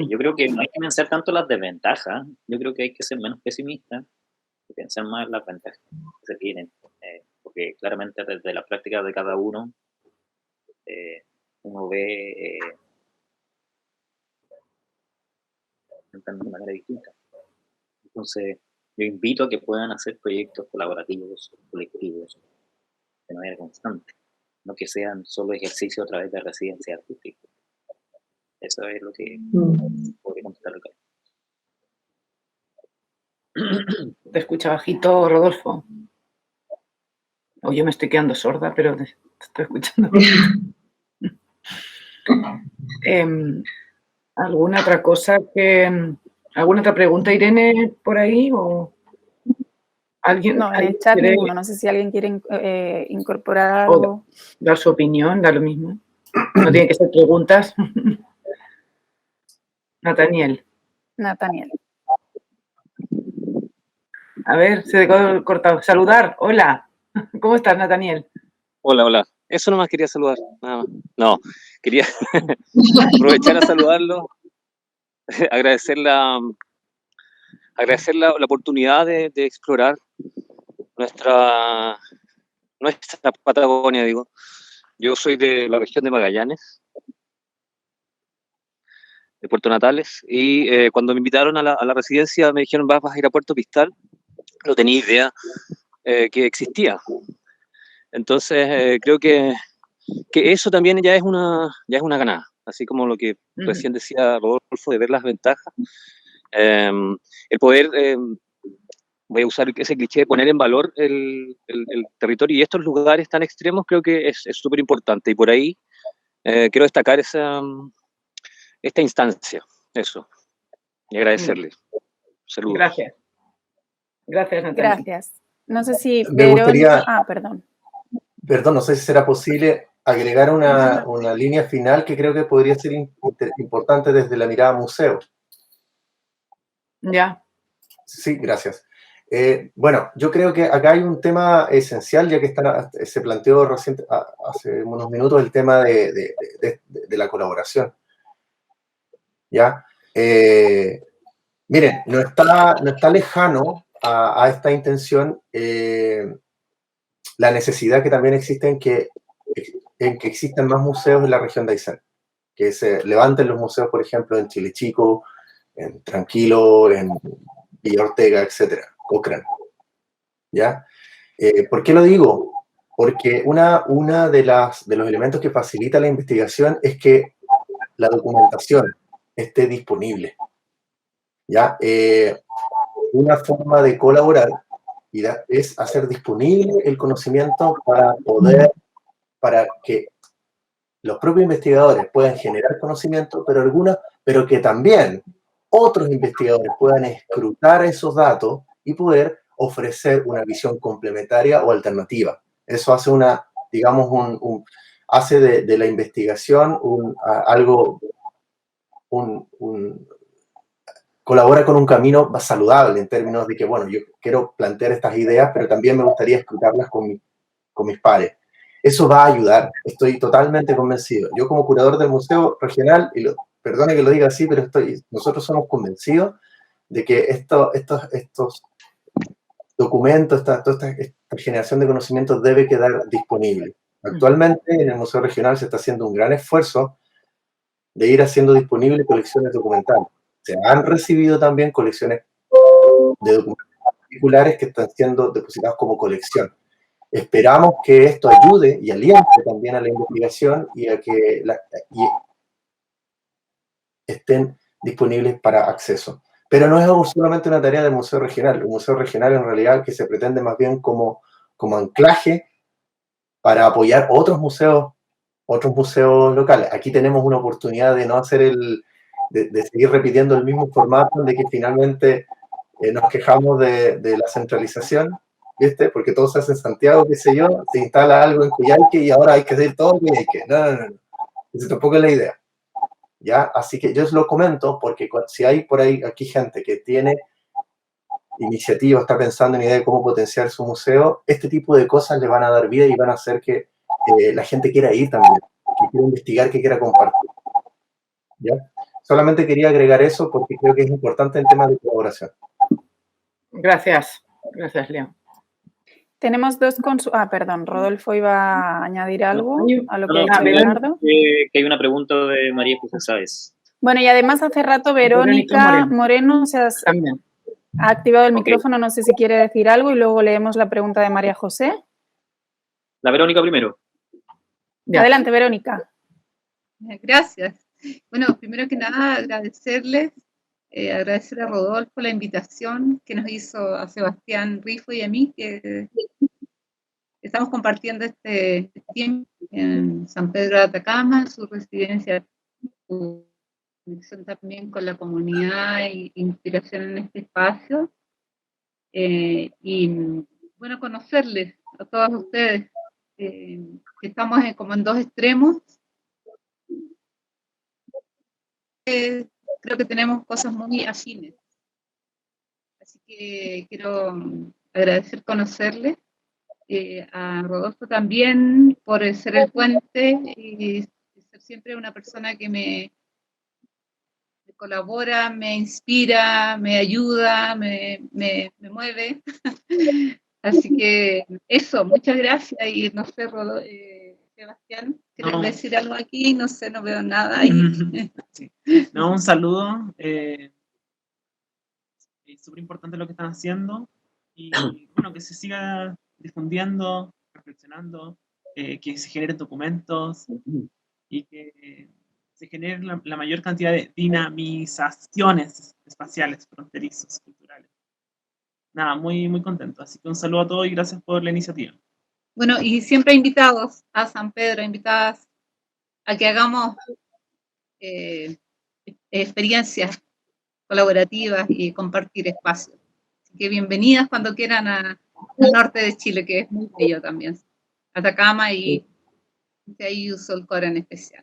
Yo creo que no hay que pensar tanto las desventajas, yo creo que hay que ser menos pesimista y pensar más en las ventajas que se tienen, porque claramente desde la práctica de cada uno uno ve de manera distinta. Entonces, yo invito a que puedan hacer proyectos colaborativos, colectivos, de manera constante, no que sean solo ejercicios a través de residencia artística. Eso es lo que podría contestar el Te escucha bajito, Rodolfo. O yo me estoy quedando sorda, pero te estoy escuchando. ¿Alguna otra cosa alguna otra pregunta, Irene, por ahí? ¿O alguien? No, en el chat ninguno. No sé si alguien quiere incorporar algo. O dar su opinión, da lo mismo. No tienen que ser preguntas. Nathaniel. A ver, se quedó cortado. Saludar. Hola. ¿Cómo estás, Nathaniel? Hola. Eso nomás quería saludar, nada más. No, quería aprovechar a saludarlo, agradecer la oportunidad de explorar nuestra Patagonia, digo. Yo soy de la región de Magallanes, de Puerto Natales, y cuando me invitaron a la residencia me dijeron, vas a ir a Puerto Pistal. No tenía idea que existía. Entonces creo que eso también ya es una ganada. así como lo que Ujú. recién decía Rodolfo, de ver las ventajas. El poder, voy a usar ese cliché, de poner en valor el territorio y estos lugares tan extremos, creo que es súper importante. Y por ahí quiero destacar esta instancia, eso, y agradecerle. Saludos. Gracias. Gracias, Natalia. Gracias. No sé si Me gustaría- Verónica... Ah, perdón. Perdón, no sé si será posible agregar una línea final que creo que podría ser importante desde la mirada museo. Ya. Sí, gracias. Bueno, yo creo que acá hay un tema esencial, ya que se planteó hace unos minutos el tema de la colaboración. ¿Ya? Miren, no está lejano a esta intención la necesidad que también existe en que existan más museos en la región de Aysén. Que se levanten los museos, por ejemplo, en Chile Chico, en Tranquilo, en Villa Ortega, etcétera, Cochrane. ¿Ya? ¿Por qué lo digo? Porque una de los elementos que facilita la investigación es que la documentación esté disponible. ¿Ya? Una forma de colaborar es hacer disponible el conocimiento para que los propios investigadores puedan generar conocimiento, pero que también otros investigadores puedan escrutar esos datos y poder ofrecer una visión complementaria o alternativa. Eso hace hace de la investigación colabora con un camino más saludable en términos de que, bueno, yo quiero plantear estas ideas, pero también me gustaría escrutarlas con mis pares. Eso va a ayudar, estoy totalmente convencido. Yo como curador del Museo Regional, perdone que lo diga así, pero nosotros somos convencidos de que estos documentos, toda esta generación de conocimientos debe quedar disponible. Actualmente en el Museo Regional se está haciendo un gran esfuerzo de ir haciendo disponibles colecciones documentales. Se han recibido también colecciones de documentos particulares que están siendo depositados como colección. Esperamos que esto ayude y aliente también a la investigación y a que estén disponibles para acceso. Pero no es solamente una tarea del Museo Regional. El Museo Regional en realidad que se pretende más bien como anclaje para apoyar otros museos locales. Aquí tenemos una oportunidad de no hacer de seguir repitiendo el mismo formato, de que finalmente nos quejamos de la centralización, ¿viste? Porque todo se hace en Santiago, qué sé yo, se instala algo en Coyhaique y ahora hay que hacer todo en Coyhaique. No. Esa tampoco es la idea. ¿Ya? Así que yo os lo comento porque si hay por ahí aquí gente que tiene iniciativa, está pensando en idea de cómo potenciar su museo, este tipo de cosas le van a dar vida y van a hacer que la gente quiera ir también, que quiera investigar, que quiera compartir. ¿Ya? Solamente quería agregar eso porque creo que es importante en temas de colaboración. Gracias. Gracias, Leo. Tenemos dos consultas. Ah, perdón, Rodolfo iba a añadir algo a lo que ha dicho Leonardo. Leonardo. Que hay una pregunta de María José Sáez. Bueno, y además hace rato Verónica Moreno se ha activado el micrófono, no sé si quiere decir algo y luego leemos la pregunta de María José. La Verónica primero. Ya. Adelante, Verónica. Gracias. Bueno, primero que nada, agradecerles, agradecer a Rodolfo la invitación que nos hizo a Sebastián Rifo y a mí, que estamos compartiendo este tiempo en San Pedro de Atacama, su residencia, su conexión también con la comunidad e inspiración en este espacio. Y bueno, conocerles a todos ustedes, que estamos como en dos extremos. Creo que tenemos cosas muy afines. Así que quiero agradecer conocerles, a Rodolfo también por ser el puente y ser siempre una persona que me colabora, me inspira, me ayuda, me mueve. Así que eso, muchas gracias y no sé, Sebastián, ¿quieres decir algo aquí? No sé, no veo nada ahí. Sí. No, un saludo. Es súper importante lo que están haciendo y bueno, que se siga difundiendo, reflexionando, que se generen documentos y que se generen la mayor cantidad de dinamizaciones espaciales, fronterizos, culturales. Nada, muy, muy contento. Así que un saludo a todos y gracias por la iniciativa. Bueno, y siempre invitados a San Pedro, invitadas a que hagamos experiencias colaborativas y compartir espacios. Así que bienvenidas cuando quieran al norte de Chile, que es muy bello también. Atacama y Solcora en especial.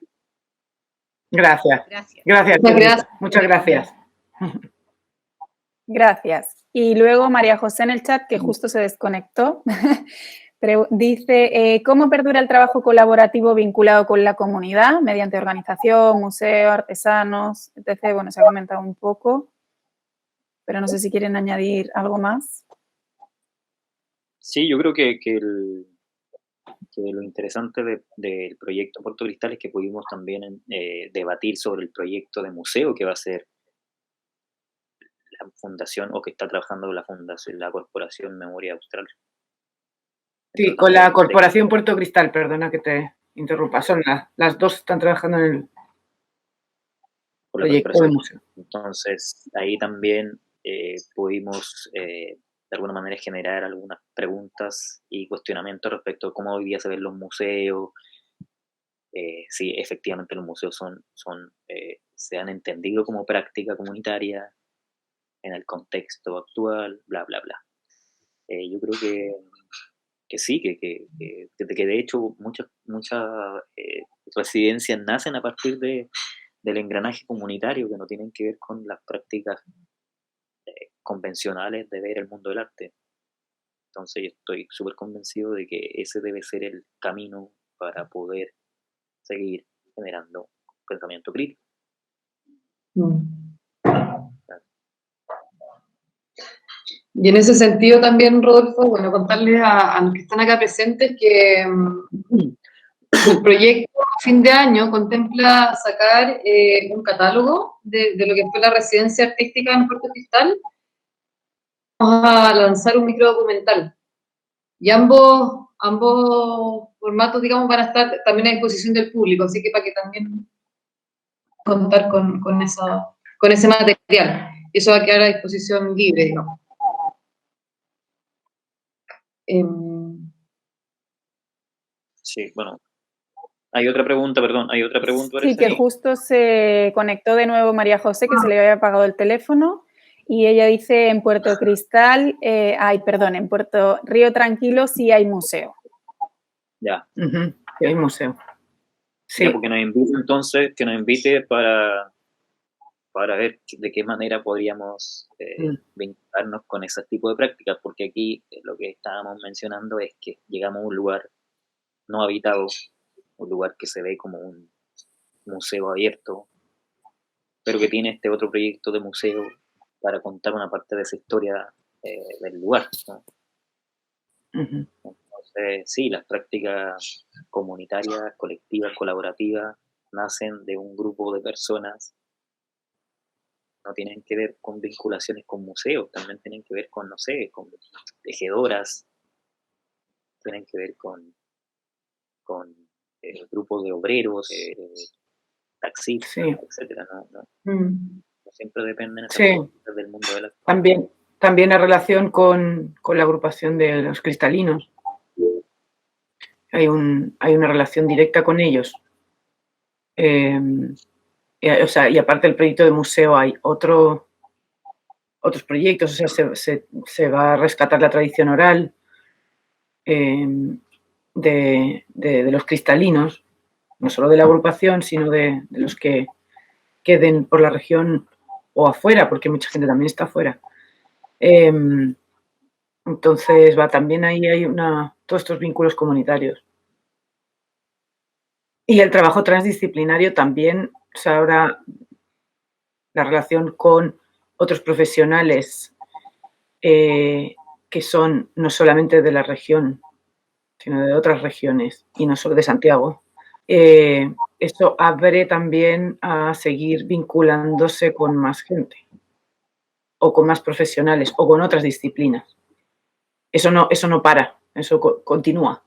Gracias. Gracias. Gracias. Muchas gracias. Muchas gracias. Gracias. Y luego María José en el chat, que justo se desconectó, dice, ¿cómo perdura el trabajo colaborativo vinculado con la comunidad mediante organización, museo, artesanos, etc.? Bueno, se ha comentado un poco, pero no sé si quieren añadir algo más. Sí, yo creo que lo interesante del proyecto Puerto Cristal es que pudimos también debatir sobre el proyecto de museo que va a ser la fundación, o que está trabajando la fundación, la Corporación Memoria Austral. Sí, con la Corporación Puerto Cristal, perdona que te interrumpa, son las dos están trabajando en el proyecto de museo. Entonces, ahí también pudimos de alguna manera generar algunas preguntas y cuestionamientos respecto a cómo hoy día se ven los museos, si efectivamente los museos se han entendido como práctica comunitaria en el contexto actual, bla, bla, bla. Yo creo que sí, que de hecho muchas residencias nacen a partir del engranaje comunitario, que no tienen que ver con las prácticas convencionales de ver el mundo del arte. Entonces yo estoy súper convencido de que ese debe ser el camino para poder seguir generando pensamiento crítico. Y en ese sentido también, Rodolfo, bueno, contarles a los que están acá presentes que el proyecto a fin de año contempla sacar un catálogo de lo que fue la residencia artística en Puerto Cristal. Vamos a lanzar un microdocumental. Y ambos formatos, digamos, van a estar también a disposición del público, así que para que también contar con ese material. Eso va a quedar a disposición libre, digamos. Sí, bueno. Hay otra pregunta. Sí, que justo se conectó de nuevo María José, que se le había apagado el teléfono, y ella dice en Puerto Cristal, en Puerto Río Tranquilo sí hay museo. Ya. Sí hay museo. Sí. Ya, porque nos invite entonces, que nos invite para ver de qué manera podríamos vincularnos con ese tipo de prácticas, porque aquí lo que estábamos mencionando es que llegamos a un lugar no habitado, un lugar que se ve como un museo abierto, pero que tiene este otro proyecto de museo para contar una parte de esa historia del lugar, ¿no? Entonces, sí, las prácticas comunitarias, colectivas, colaborativas, nacen de un grupo de personas. No tienen que ver con vinculaciones con museos, también tienen que ver con, no sé, con tejedoras, tienen que ver con grupos de obreros, taxistas, sí, etcétera, no siempre dependen del mundo de la... También en relación con la agrupación de los cristalinos. Hay una relación directa con ellos. O sea, y aparte del proyecto de museo hay otros proyectos, o sea, se va a rescatar la tradición oral de los cristalinos, no solo de la agrupación, sino de los que queden por la región o afuera, porque mucha gente también está afuera. Entonces, también ahí hay todos estos vínculos comunitarios. Y el trabajo transdisciplinario también, o sea, ahora la relación con otros profesionales que son no solamente de la región, sino de otras regiones y no solo de Santiago. Eso abre también a seguir vinculándose con más gente o con más profesionales o con otras disciplinas. Eso no para, eso continúa.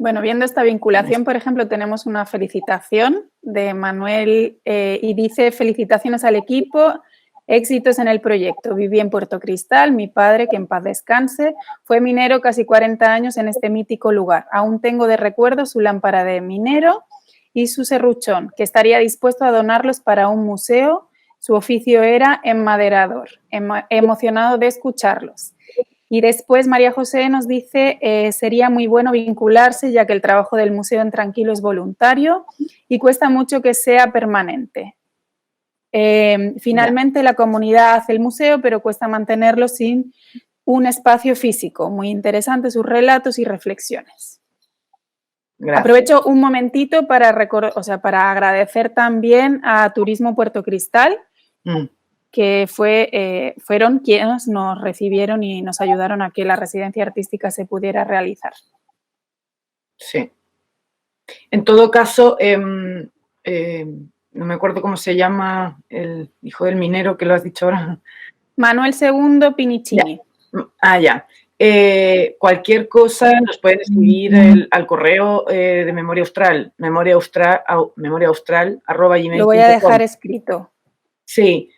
Bueno, viendo esta vinculación, por ejemplo, tenemos una felicitación de Manuel y dice: felicitaciones al equipo, éxitos en el proyecto. Viví en Puerto Cristal, mi padre, que en paz descanse, fue minero casi 40 años en este mítico lugar. Aún tengo de recuerdo su lámpara de minero y su serruchón, que estaría dispuesto a donarlos para un museo. Su oficio era enmaderador, emocionado de escucharlos. Y después María José nos dice, sería muy bueno vincularse, ya que el trabajo del Museo en Tranquilo es voluntario y cuesta mucho que sea permanente. Finalmente, la comunidad hace el museo, pero cuesta mantenerlo sin un espacio físico. Muy interesante sus relatos y reflexiones. Gracias. Aprovecho un momentito para agradecer también a Turismo Puerto Cristal, que fueron quienes nos recibieron y nos ayudaron a que la residencia artística se pudiera realizar. Sí. En todo caso, no me acuerdo cómo se llama el hijo del minero que lo has dicho ahora. Manuel II Pinicini. Ya. Cualquier cosa nos pueden escribir al correo de Memoria Austral, memoriaaustral@gmail.com. Lo voy a dejar escrito. Sí.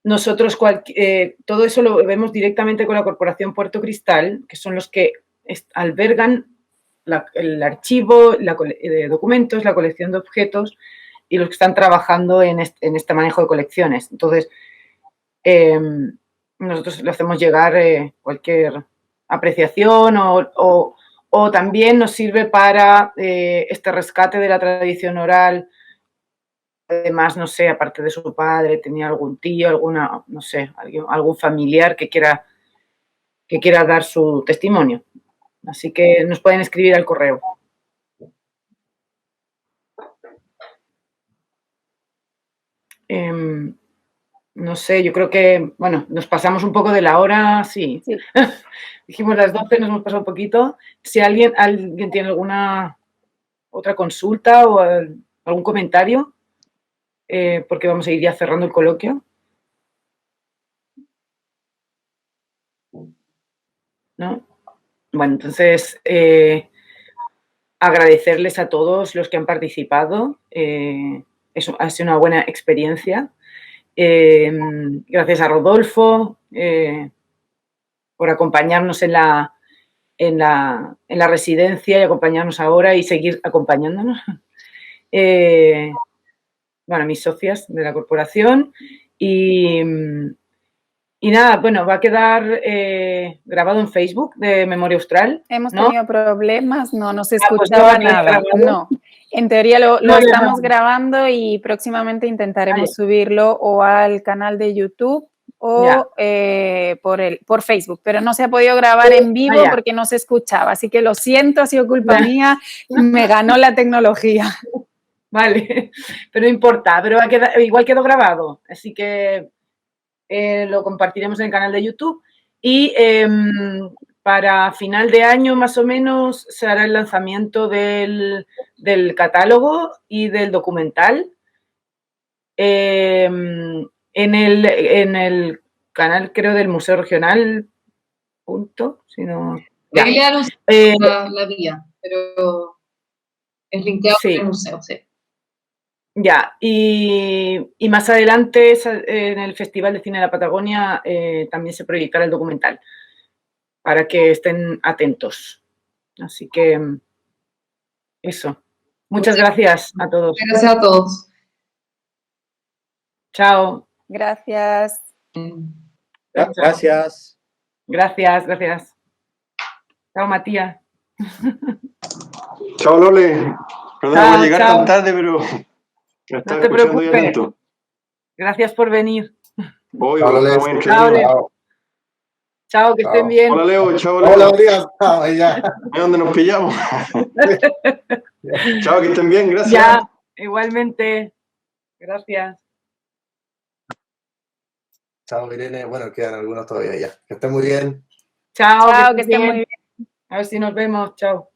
Nosotros todo eso lo vemos directamente con la Corporación Puerto Cristal, que son los que albergan el archivo de documentos, la colección de objetos y los que están trabajando en este manejo de colecciones. Entonces, nosotros le hacemos llegar cualquier apreciación o también nos sirve para este rescate de la tradición oral. Además, no sé, aparte de su padre, tenía algún tío, algún familiar que quiera dar su testimonio. Así que nos pueden escribir al correo. No sé, yo creo que, bueno, nos pasamos un poco de la hora, sí. Dijimos las 12, nos hemos pasado un poquito. Si alguien tiene alguna otra consulta o algún comentario, porque vamos a ir ya cerrando el coloquio. ¿No? Bueno, entonces, agradecerles a todos los que han participado. Eso ha sido una buena experiencia. Gracias a Rodolfo por acompañarnos en la residencia y acompañarnos ahora y seguir acompañándonos. Bueno, mis socias de la corporación y nada, bueno, va a quedar grabado en Facebook de Memoria Austral. Hemos tenido problemas, no se escuchaba nada. No, en teoría lo estamos grabando y próximamente intentaremos subirlo o al canal de YouTube o por Facebook, pero no se ha podido grabar en vivo porque no se escuchaba, así que lo siento, ha sido culpa mía, me ganó la tecnología. Vale, pero no importa, pero igual quedó grabado, así que lo compartiremos en el canal de YouTube y para final de año más o menos se hará el lanzamiento del catálogo y del documental en el canal, creo, del Museo Regional, si no... Ahí le anunciamos la vía, pero es linkeado con el museo, sí. Ya, y más adelante en el Festival de Cine de la Patagonia también se proyectará el documental para que estén atentos. Así que eso. Muchas gracias a todos. Gracias a todos. Chao. Gracias. Gracias. Gracias. Chao, Matías. Chao, Lole. Perdón por llegar tan tarde, pero... No te preocupes. Gracias por venir. Chao, que estén bien. Hola, Leo. Chao, Leo. Hola, días. Chao, ya. ¿Es donde nos pillamos? Chao, que estén bien. Gracias. Ya, igualmente. Gracias. Chao, Irene. Bueno, quedan algunos todavía ya. Que estén muy bien. Chao, que estén muy bien. A ver si nos vemos. Chao.